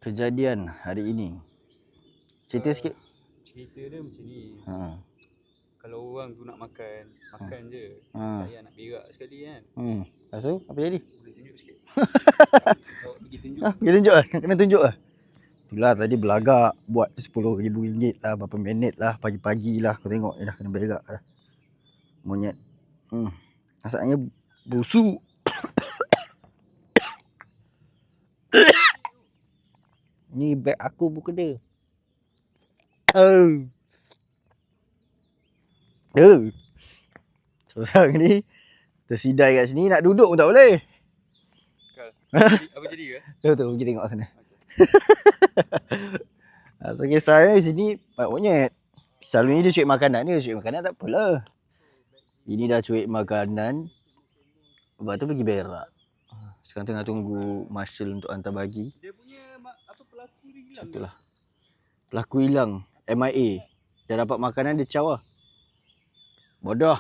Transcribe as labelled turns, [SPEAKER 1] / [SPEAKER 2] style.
[SPEAKER 1] kejadian hari ini. Cerita sikit.
[SPEAKER 2] Cerita dia macam ni.
[SPEAKER 1] Ha.
[SPEAKER 2] Kalau orang tu nak makan je.
[SPEAKER 1] Ha.
[SPEAKER 2] Saya nak berak sekali kan.
[SPEAKER 1] Lepas tu apa jadi?
[SPEAKER 2] Boleh tunjuk sikit. Awak pergi tunjuk.
[SPEAKER 1] Dia tunjuk lah. Kena tunjuk lah. Itulah tadi belagak buat RM10,000 lah, berapa minit lah, pagi-pagi lah. Kau tengok dah kena berak dah. Monyet. Masalahnya busuk. Ni beg aku bukan dia. Seorang ni tersidai kat sini, nak duduk pun tak boleh.
[SPEAKER 2] Apa jadi ke?
[SPEAKER 1] Tu pergi tengok sana. So kisah ni sini monyet. Selalunya dia cuik makanan dia, cuik makanan tak apalah. Ini dah cuik makanan. Lepas tu pergi berak. Sekarang tengah tunggu marshal untuk hantar bagi.
[SPEAKER 2] Dia punya pelaku dia hilang.
[SPEAKER 1] Itulah. Pelaku hilang, MIA. Dah dapat makanan dia caw lah. Bodoh.